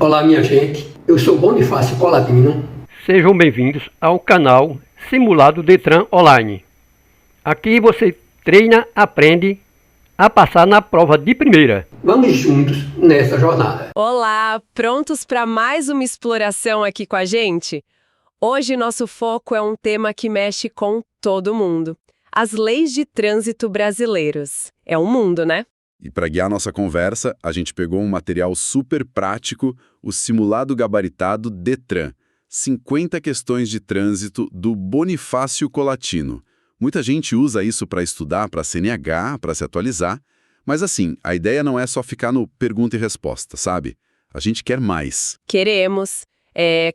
Olá, minha gente. Eu sou Bonifácio Coladino. Sejam bem-vindos ao canal Simulado Detran Online. Aqui você treina, aprende a passar na prova de primeira. Vamos juntos nessa jornada. Olá, prontos para mais uma exploração aqui com a gente? Hoje nosso foco é um tema que mexe com todo mundo. As leis de trânsito brasileiros. É um mundo, né? E para guiar nossa conversa, a gente pegou um material super prático, o Simulado Gabaritado Detran. 50 questões de trânsito do Bonifácio Colatino. Muita gente usa isso para estudar, para CNH, para se atualizar. Mas assim, a ideia não é só ficar no pergunta e resposta, sabe? A gente quer mais. Queremos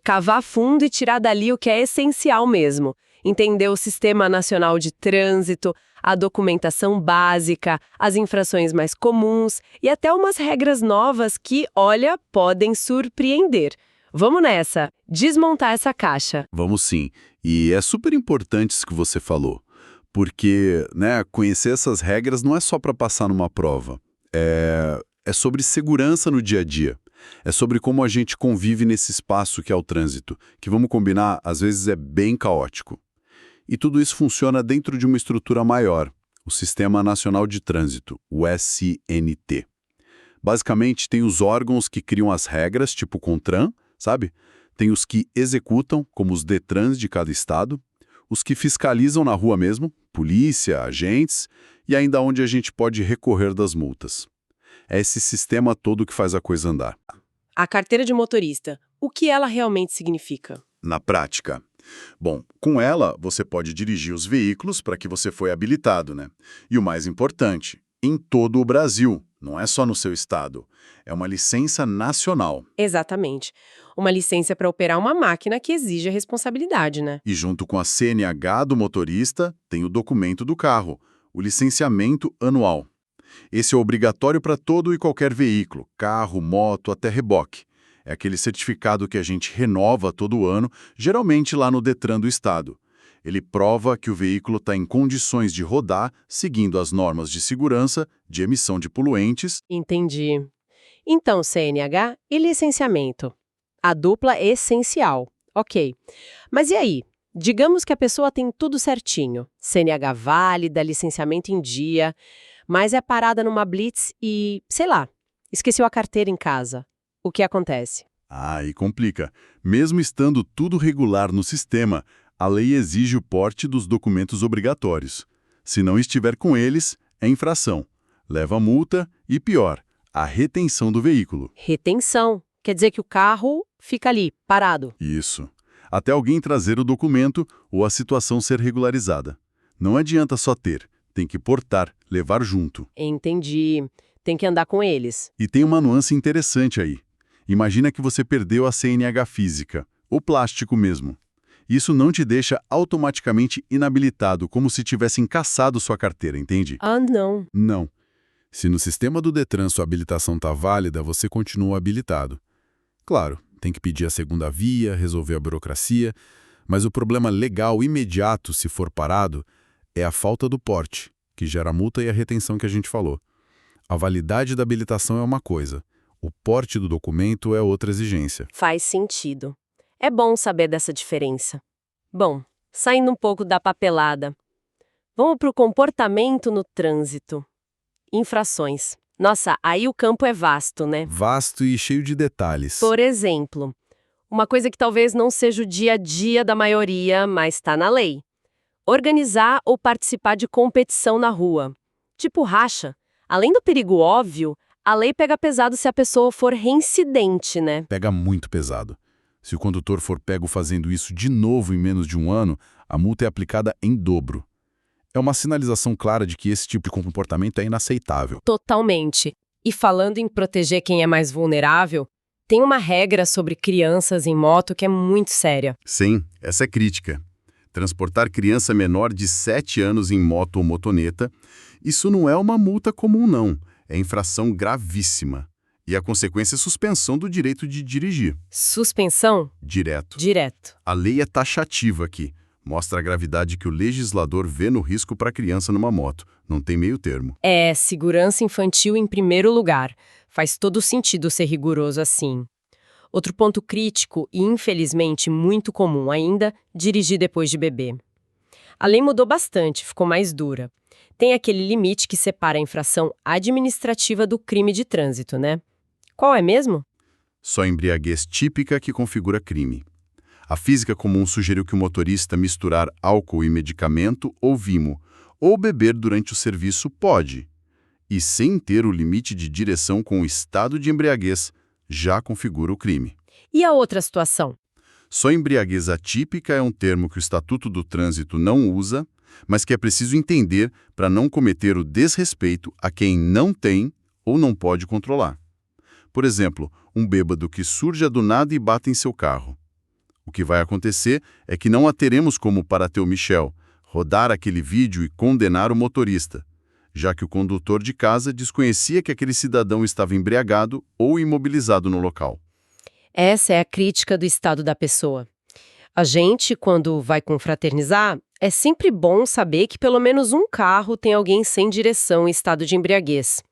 cavar fundo e tirar dali o que é essencial mesmo. Entender o Sistema Nacional de Trânsito, a documentação básica, as infrações mais comuns e até umas regras novas que, olha, podem surpreender. Vamos nessa, desmontar essa caixa. Vamos sim. E é super importante isso que você falou. Porque, conhecer essas regras não é só para passar numa prova. É sobre segurança no dia a dia. É sobre como a gente convive nesse espaço que é o trânsito, que, vamos combinar, às vezes é bem caótico. E tudo isso funciona dentro de uma estrutura maior, o Sistema Nacional de Trânsito, o SNT. Basicamente, tem os órgãos que criam as regras, tipo o CONTRAN, sabe? Tem os que executam, como os DETRANs de cada estado, os que fiscalizam na rua mesmo, polícia, agentes, e ainda onde a gente pode recorrer das multas. É esse sistema todo que faz a coisa andar. A carteira de motorista, o que ela realmente significa? Na prática. Bom, com ela, você pode dirigir os veículos para que você foi habilitado, né? E o mais importante, em todo o Brasil, não é só no seu estado. É uma licença nacional. Exatamente. Uma licença para operar uma máquina que exige a responsabilidade, né? E junto com a CNH do motorista, tem o documento do carro, o licenciamento anual. Esse é obrigatório para todo e qualquer veículo, carro, moto, até reboque. É aquele certificado que a gente renova todo ano, geralmente lá no Detran do estado. Ele prova que o veículo está em condições de rodar, seguindo as normas de segurança, de emissão de poluentes. Entendi. Então, CNH e licenciamento. A dupla é essencial. Ok. Mas e aí? Digamos que a pessoa tem tudo certinho. CNH válida, licenciamento em dia, mas é parada numa blitz e, sei lá, esqueceu a carteira em casa. O que acontece? E complica. Mesmo estando tudo regular no sistema, a lei exige o porte dos documentos obrigatórios. Se não estiver com eles, é infração. Leva multa e, pior, a retenção do veículo. Retenção. Quer dizer que o carro fica ali, parado. Isso. Até alguém trazer o documento ou a situação ser regularizada. Não adianta só ter, tem que portar, levar junto. Entendi. Tem que andar com eles. E tem uma nuance interessante aí. Imagina que você perdeu a CNH física, ou plástico mesmo. Isso não te deixa automaticamente inabilitado, como se tivessem caçado sua carteira, entende? Não. Não. Se no sistema do Detran sua habilitação está válida, você continua habilitado. Claro, tem que pedir a segunda via, resolver a burocracia, mas o problema legal imediato, se for parado, é a falta do porte, que gera a multa e a retenção que a gente falou. A validade da habilitação é uma coisa, o porte do documento é outra exigência. Faz sentido. É bom saber dessa diferença. Bom, saindo um pouco da papelada, vamos para o comportamento no trânsito. Infrações. Nossa, aí o campo é vasto, né? Vasto e cheio de detalhes. Por exemplo, uma coisa que talvez não seja o dia a dia da maioria, mas está na lei. Organizar ou participar de competição na rua. Tipo racha. Além do perigo óbvio, a lei pega pesado se a pessoa for reincidente, né? Pega muito pesado. Se o condutor for pego fazendo isso de novo em menos de um ano, a multa é aplicada em dobro. É uma sinalização clara de que esse tipo de comportamento é inaceitável. Totalmente. E falando em proteger quem é mais vulnerável, tem uma regra sobre crianças em moto que é muito séria. Sim, essa é crítica. Transportar criança menor de 7 anos em moto ou motoneta, isso não é uma multa comum, não. É infração gravíssima. E a consequência é suspensão do direito de dirigir. Suspensão? Direto. Direto. A lei é taxativa aqui. Mostra a gravidade que o legislador vê no risco para a criança numa moto. Não tem meio termo. É, segurança infantil em primeiro lugar. Faz todo sentido ser rigoroso assim. Outro ponto crítico e, infelizmente, muito comum ainda, dirigir depois de beber. A lei mudou bastante, ficou mais dura. Tem aquele limite que separa a infração administrativa do crime de trânsito, né? Qual é mesmo? Só embriaguez típica que configura crime. A física comum sugeriu que o motorista misturar álcool e medicamento ou vimo, ou beber durante o serviço pode, e sem ter o limite de direção com o estado de embriaguez, já configura o crime. E a outra situação? Só embriaguez atípica é um termo que o Estatuto do Trânsito não usa, mas que é preciso entender para não cometer o desrespeito a quem não tem ou não pode controlar. Por exemplo, um bêbado que surja do nada e bate em seu carro. O que vai acontecer é que não a teremos como Parateu Michel, rodar aquele vídeo e condenar o motorista, já que o condutor de casa desconhecia que aquele cidadão estava embriagado ou imobilizado no local. Essa é a crítica do estado da pessoa. A gente, quando vai confraternizar, é sempre bom saber que pelo menos um carro tem alguém sem direção em estado de embriaguez.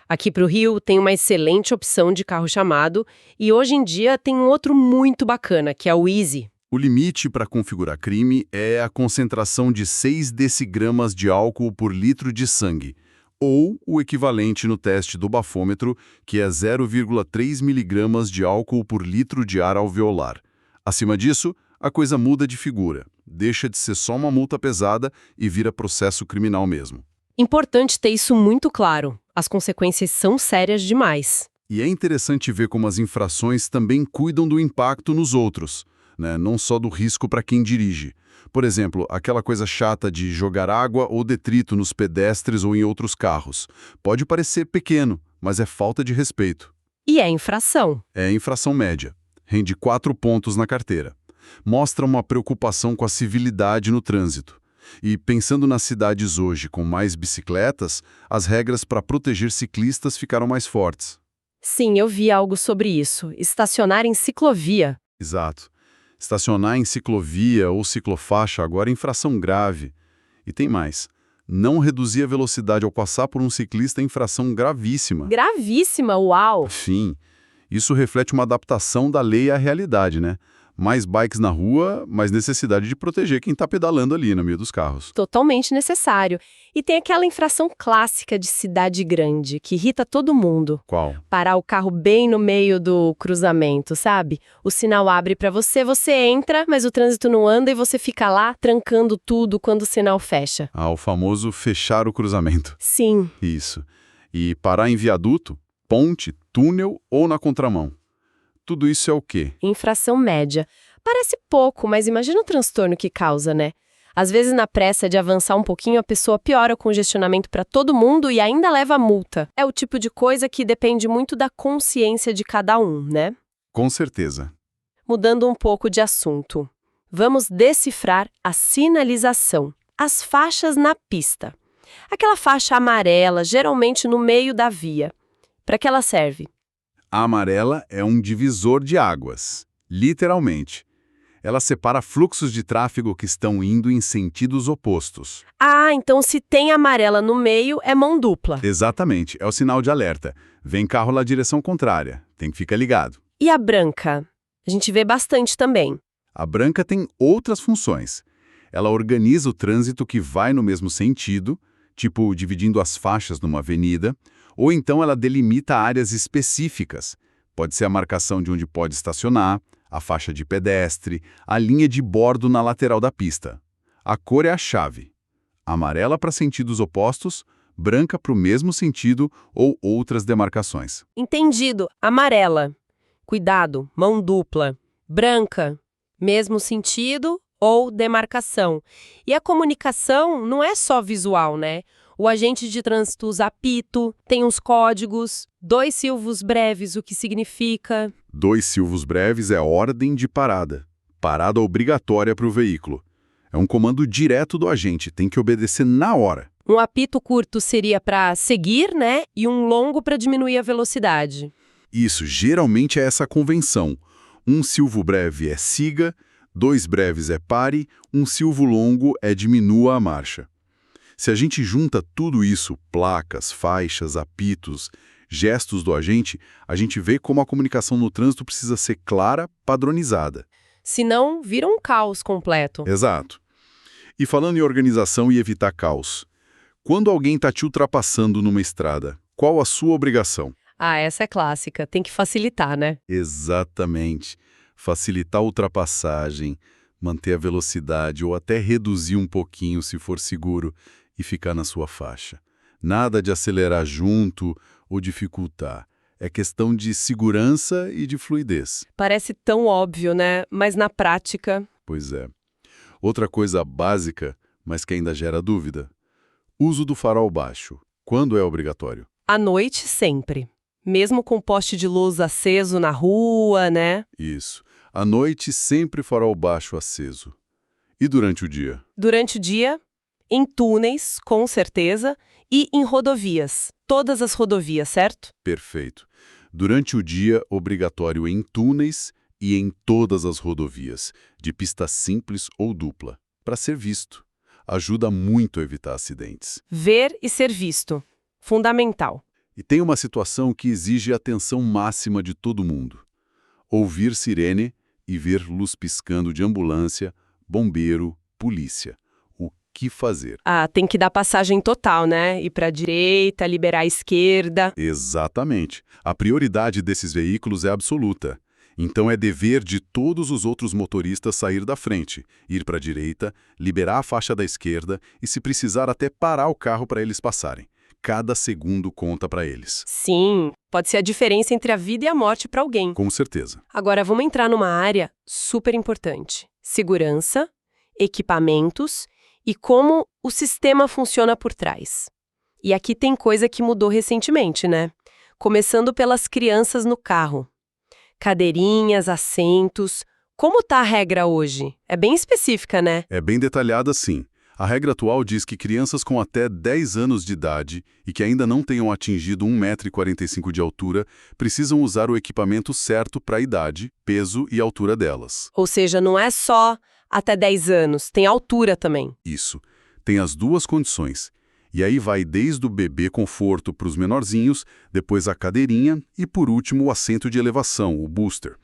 Aqui para o Rio tem uma excelente opção de carro chamado e hoje em dia tem um outro muito bacana, que é o Easy. O limite para configurar crime é a concentração de 6 decigramas de álcool por litro de sangue, ou o equivalente no teste do bafômetro, que é 0,3 miligramas de álcool por litro de ar alveolar. Acima disso, a coisa muda de figura, deixa de ser só uma multa pesada e vira processo criminal mesmo. Importante ter isso muito claro. As consequências são sérias demais. E é interessante ver como as infrações também cuidam do impacto nos outros, né? Não só do risco para quem dirige. Por exemplo, aquela coisa chata de jogar água ou detrito nos pedestres ou em outros carros. Pode parecer pequeno, mas é falta de respeito. E é infração. É infração média. Rende 4 pontos na carteira. Mostra uma preocupação com a civilidade no trânsito. E pensando nas cidades hoje com mais bicicletas, as regras para proteger ciclistas ficaram mais fortes. Sim, eu vi algo sobre isso. Estacionar em ciclovia. Exato. Estacionar em ciclovia ou ciclofaixa agora é infração grave. E tem mais. Não reduzir a velocidade ao passar por um ciclista é infração gravíssima. Gravíssima, uau! Enfim, isso reflete uma adaptação da lei à realidade, né? Mais bikes na rua, mais necessidade de proteger quem está pedalando ali no meio dos carros. Totalmente necessário. E tem aquela infração clássica de cidade grande, que irrita todo mundo. Qual? Parar o carro bem no meio do cruzamento, sabe? O sinal abre para você, você entra, mas o trânsito não anda e você fica lá trancando tudo quando o sinal fecha. Ah, o famoso fechar o cruzamento. Sim. Isso. E parar em viaduto, ponte, túnel ou na contramão. Tudo isso é o quê? Infração média. Parece pouco, mas imagina o transtorno que causa, né? Às vezes, na pressa de avançar um pouquinho, a pessoa piora o congestionamento para todo mundo e ainda leva a multa. É o tipo de coisa que depende muito da consciência de cada um, né? Com certeza. Mudando um pouco de assunto. Vamos decifrar a sinalização. As faixas na pista. Aquela faixa amarela, geralmente no meio da via. Para que ela serve? A amarela é um divisor de águas, literalmente. Ela separa fluxos de tráfego que estão indo em sentidos opostos. Ah, então se tem amarela no meio, é mão dupla. Exatamente, é o sinal de alerta. Vem carro na direção contrária, tem que ficar ligado. E a branca? A gente vê bastante também. A branca tem outras funções. Ela organiza o trânsito que vai no mesmo sentido, tipo dividindo as faixas numa avenida, ou então ela delimita áreas específicas. Pode ser a marcação de onde pode estacionar, a faixa de pedestre, a linha de bordo na lateral da pista. A cor é a chave. Amarela para sentidos opostos, branca para o mesmo sentido ou outras demarcações. Entendido. Amarela. Cuidado, mão dupla. Branca. Mesmo sentido ou demarcação. E a comunicação não é só visual, né? O agente de trânsito usa apito, tem uns códigos, 2 silvos breves, o que significa? 2 silvos breves é ordem de parada. Parada obrigatória para o veículo. É um comando direto do agente, tem que obedecer na hora. Um apito curto seria para seguir, né? E um longo para diminuir a velocidade. Isso, geralmente é essa convenção. Um silvo breve é siga, 2 breves é pare, um silvo longo é diminua a marcha. Se a gente junta tudo isso, placas, faixas, apitos, gestos do agente, a gente vê como a comunicação no trânsito precisa ser clara, padronizada. Senão, vira um caos completo. Exato. E falando em organização e evitar caos, quando alguém está te ultrapassando numa estrada, qual a sua obrigação? Ah, essa é clássica. Tem que facilitar, né? Exatamente. Facilitar a ultrapassagem, manter a velocidade ou até reduzir um pouquinho se for seguro e ficar na sua faixa. Nada de acelerar junto ou dificultar. É questão de segurança e de fluidez. Parece tão óbvio, né? Mas na prática... Pois é. Outra coisa básica, mas que ainda gera dúvida. Uso do farol baixo. Quando é obrigatório? À noite, sempre. Mesmo com poste de luz aceso na rua, né? Isso. À noite, sempre farol baixo aceso. E durante o dia? Durante o dia, em túneis, com certeza, e em rodovias. Todas as rodovias, certo? Perfeito. Durante o dia, obrigatório em túneis e em todas as rodovias, de pista simples ou dupla, para ser visto. Ajuda muito a evitar acidentes. Ver e ser visto. Fundamental. E tem uma situação que exige atenção máxima de todo mundo. Ouvir sirene e ver luz piscando de ambulância, bombeiro, polícia. O que fazer? Ah, tem que dar passagem total, né? Ir para a direita, liberar a esquerda. Exatamente. A prioridade desses veículos é absoluta. Então é dever de todos os outros motoristas sair da frente, ir para a direita, liberar a faixa da esquerda e, se precisar, até parar o carro para eles passarem. Cada segundo conta para eles. Sim, pode ser a diferença entre a vida e a morte para alguém. Com certeza. Agora, vamos entrar numa área super importante. Segurança, equipamentos e como o sistema funciona por trás. E aqui tem coisa que mudou recentemente, né? Começando pelas crianças no carro. Cadeirinhas, assentos. Como tá a regra hoje? É bem específica, né? É bem detalhada, sim. A regra atual diz que crianças com até 10 anos de idade e que ainda não tenham atingido 1,45 m de altura precisam usar o equipamento certo para a idade, peso e altura delas. Ou seja, não é só até 10 anos, tem altura também. Isso. Tem as duas condições. E aí vai desde o bebê conforto para os menorzinhos, depois a cadeirinha e, por último, o assento de elevação, o booster.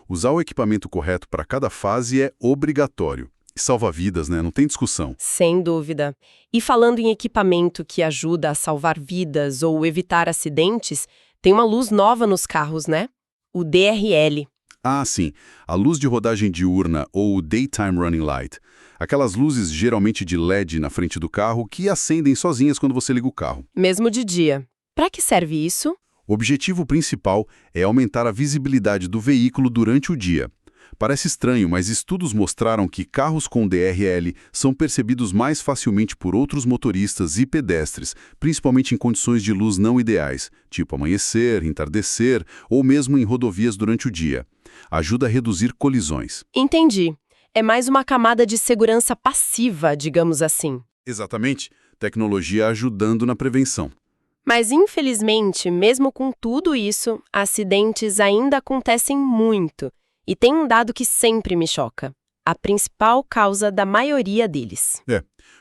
Usar o equipamento correto para cada fase é obrigatório. E salva vidas, né? Não tem discussão. Sem dúvida. E falando em equipamento que ajuda a salvar vidas ou evitar acidentes, tem uma luz nova nos carros, né? O DRL. Ah, sim. A luz de rodagem diurna, ou Daytime Running Light. Aquelas luzes geralmente de LED na frente do carro que acendem sozinhas quando você liga o carro. Mesmo de dia. Para que serve isso? O objetivo principal é aumentar a visibilidade do veículo durante o dia. Parece estranho, mas estudos mostraram que carros com DRL são percebidos mais facilmente por outros motoristas e pedestres, principalmente em condições de luz não ideais, tipo amanhecer, entardecer ou mesmo em rodovias durante o dia. Ajuda a reduzir colisões. Entendi. É mais uma camada de segurança passiva, digamos assim. Exatamente. Tecnologia ajudando na prevenção. Mas, infelizmente, mesmo com tudo isso, acidentes ainda acontecem muito. E tem um dado que sempre me choca. A principal causa da maioria deles.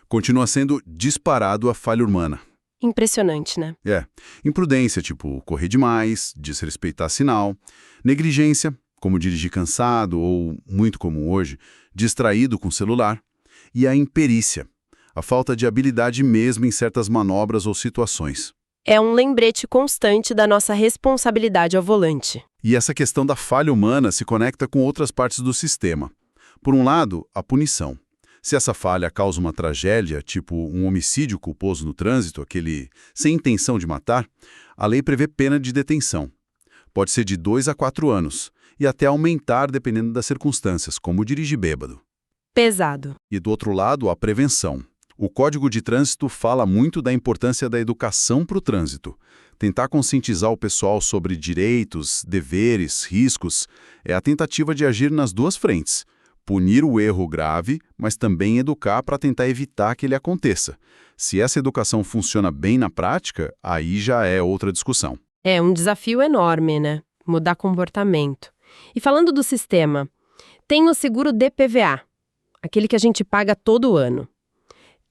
Continua sendo disparado a falha humana. Impressionante, né? Imprudência, tipo correr demais, desrespeitar sinal. Negligência, como dirigir cansado ou, muito comum hoje, distraído com o celular. E a imperícia, a falta de habilidade mesmo em certas manobras ou situações. É um lembrete constante da nossa responsabilidade ao volante. E essa questão da falha humana se conecta com outras partes do sistema. Por um lado, a punição. Se essa falha causa uma tragédia, tipo um homicídio culposo no trânsito, aquele sem intenção de matar, a lei prevê pena de detenção. Pode ser de 2 a 4 anos, e até aumentar dependendo das circunstâncias, como dirigir bêbado. Pesado. E do outro lado, a prevenção. O Código de Trânsito fala muito da importância da educação para o trânsito. Tentar conscientizar o pessoal sobre direitos, deveres, riscos, é a tentativa de agir nas duas frentes. Punir o erro grave, mas também educar para tentar evitar que ele aconteça. Se essa educação funciona bem na prática, aí já é outra discussão. É um desafio enorme, né? Mudar comportamento. E falando do sistema, tem o seguro DPVA, aquele que a gente paga todo ano.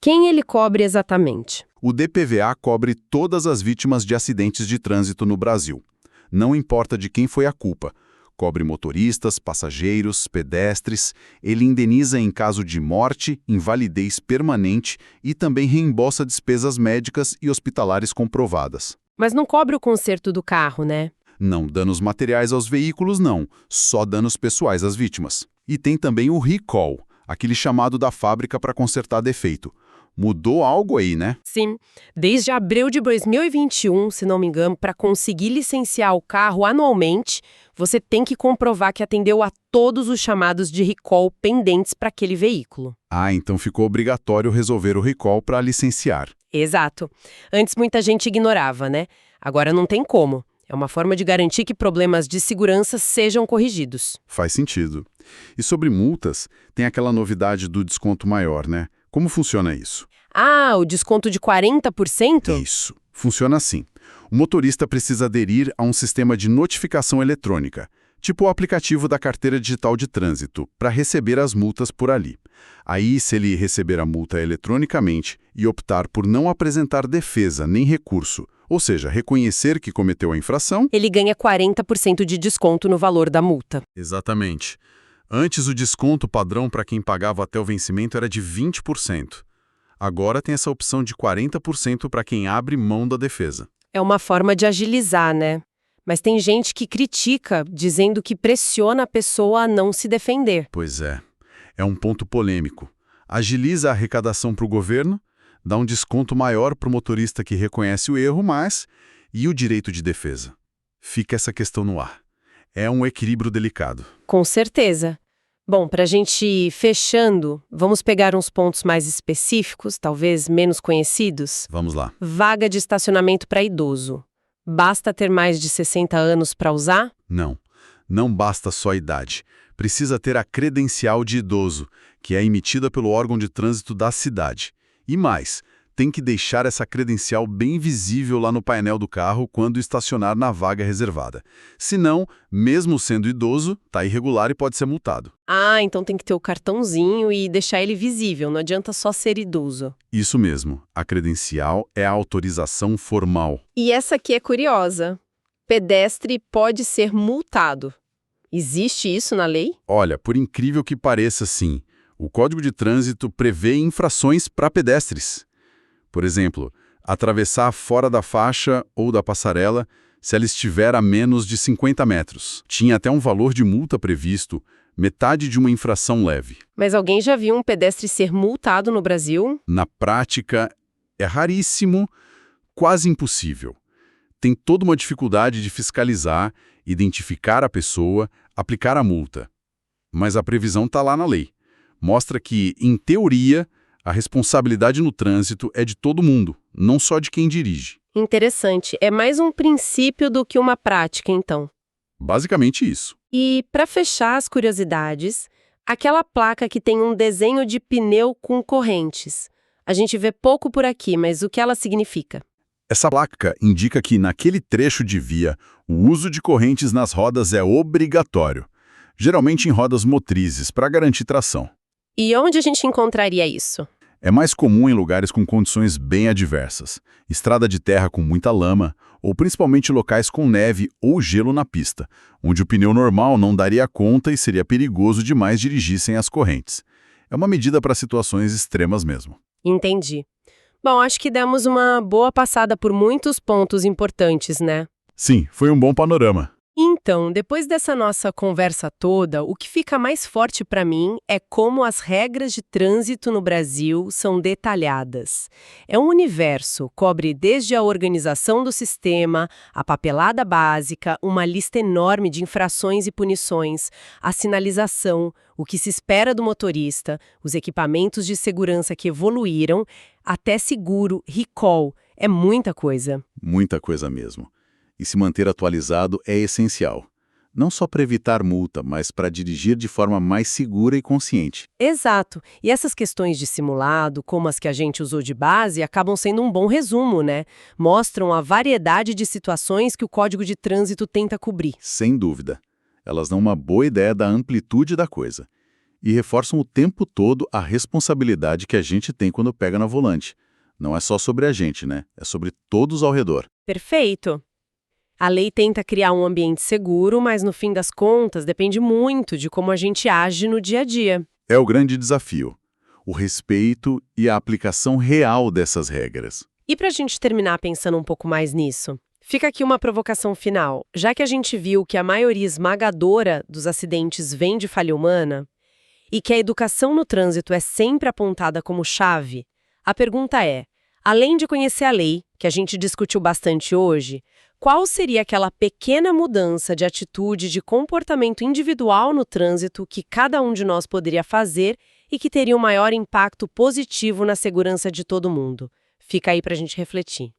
Quem ele cobre exatamente? O DPVA cobre todas as vítimas de acidentes de trânsito no Brasil. Não importa de quem foi a culpa. Cobre motoristas, passageiros, pedestres. Ele indeniza em caso de morte, invalidez permanente e também reembolsa despesas médicas e hospitalares comprovadas. Mas não cobre o conserto do carro, né? Não, danos materiais aos veículos não, só danos pessoais às vítimas. E tem também o recall, aquele chamado da fábrica para consertar defeito. Mudou algo aí, né? Sim. Desde abril de 2021, se não me engano, para conseguir licenciar o carro anualmente, você tem que comprovar que atendeu a todos os chamados de recall pendentes para aquele veículo. Ah, então ficou obrigatório resolver o recall para licenciar. Exato. Antes muita gente ignorava, né? Agora não tem como. É uma forma de garantir que problemas de segurança sejam corrigidos. Faz sentido. E sobre multas, tem aquela novidade do desconto maior, né? Como funciona isso? Ah, o desconto de 40%? Isso. Funciona assim. O motorista precisa aderir a um sistema de notificação eletrônica, tipo o aplicativo da carteira digital de trânsito, para receber as multas por ali. Aí, se ele receber a multa eletronicamente e optar por não apresentar defesa nem recurso, ou seja, reconhecer que cometeu a infração, Ele ganha 40% de desconto no valor da multa. Exatamente. Antes, o desconto padrão para quem pagava até o vencimento era de 20%. Agora tem essa opção de 40% para quem abre mão da defesa. É uma forma de agilizar, né? Mas tem gente que critica, dizendo que pressiona a pessoa a não se defender. Pois é. É um ponto polêmico. Agiliza a arrecadação para o governo, dá um desconto maior para o motorista que reconhece o erro, mas e o direito de defesa? Fica essa questão no ar. É um equilíbrio delicado. Com certeza. Bom, para a gente ir fechando, vamos pegar uns pontos mais específicos, talvez menos conhecidos. Vamos lá. Vaga de estacionamento para idoso. Basta ter mais de 60 anos para usar? Não. Não basta só a idade. Precisa ter a credencial de idoso, que é emitida pelo órgão de trânsito da cidade. E mais, tem que deixar essa credencial bem visível lá no painel do carro quando estacionar na vaga reservada. Senão, mesmo sendo idoso, está irregular e pode ser multado. Ah, então tem que ter o cartãozinho e deixar ele visível, não adianta só ser idoso. Isso mesmo, a credencial é a autorização formal. E essa aqui é curiosa. Pedestre pode ser multado. Existe isso na lei? Olha, por incrível que pareça, sim, o Código de Trânsito prevê infrações para pedestres. Por exemplo, atravessar fora da faixa ou da passarela se ela estiver a menos de 50 metros. Tinha até um valor de multa previsto, metade de uma infração leve. Mas alguém já viu um pedestre ser multado no Brasil? Na prática, é raríssimo, quase impossível. Tem toda uma dificuldade de fiscalizar, identificar a pessoa, aplicar a multa. Mas a previsão está lá na lei. Mostra que, em teoria, a responsabilidade no trânsito é de todo mundo, não só de quem dirige. Interessante. É mais um princípio do que uma prática, então. Basicamente isso. E, para fechar as curiosidades, aquela placa que tem um desenho de pneu com correntes. A gente vê pouco por aqui, mas o que ela significa? Essa placa indica que, naquele trecho de via, o uso de correntes nas rodas é obrigatório, geralmente em rodas motrizes, para garantir tração. E onde a gente encontraria isso? É mais comum em lugares com condições bem adversas, estrada de terra com muita lama, ou principalmente locais com neve ou gelo na pista, onde o pneu normal não daria conta e seria perigoso demais dirigir sem as correntes. É uma medida para situações extremas mesmo. Entendi. Bom, acho que demos uma boa passada por muitos pontos importantes, né? Sim, foi um bom panorama. Então, depois dessa nossa conversa toda, o que fica mais forte para mim é como as regras de trânsito no Brasil são detalhadas. É um universo, cobre desde a organização do sistema, a papelada básica, uma lista enorme de infrações e punições, a sinalização, o que se espera do motorista, os equipamentos de segurança que evoluíram, até seguro, recall, é muita coisa. Muita coisa mesmo. E se manter atualizado é essencial. Não só para evitar multa, mas para dirigir de forma mais segura e consciente. Exato. E essas questões de simulado, como as que a gente usou de base, acabam sendo um bom resumo, né? Mostram a variedade de situações que o Código de Trânsito tenta cobrir. Sem dúvida. Elas dão uma boa ideia da amplitude da coisa. E reforçam o tempo todo a responsabilidade que a gente tem quando pega no volante. Não é só sobre a gente, né? É sobre todos ao redor. Perfeito. A lei tenta criar um ambiente seguro, mas no fim das contas depende muito de como a gente age no dia a dia. É o grande desafio. O respeito e a aplicação real dessas regras. E para a gente terminar pensando um pouco mais nisso, fica aqui uma provocação final. Já que a gente viu que a maioria esmagadora dos acidentes vem de falha humana e que a educação no trânsito é sempre apontada como chave, a pergunta é, além de conhecer a lei, que a gente discutiu bastante hoje, qual seria aquela pequena mudança de atitude, de comportamento individual no trânsito que cada um de nós poderia fazer e que teria um maior impacto positivo na segurança de todo mundo? Fica aí para a gente refletir.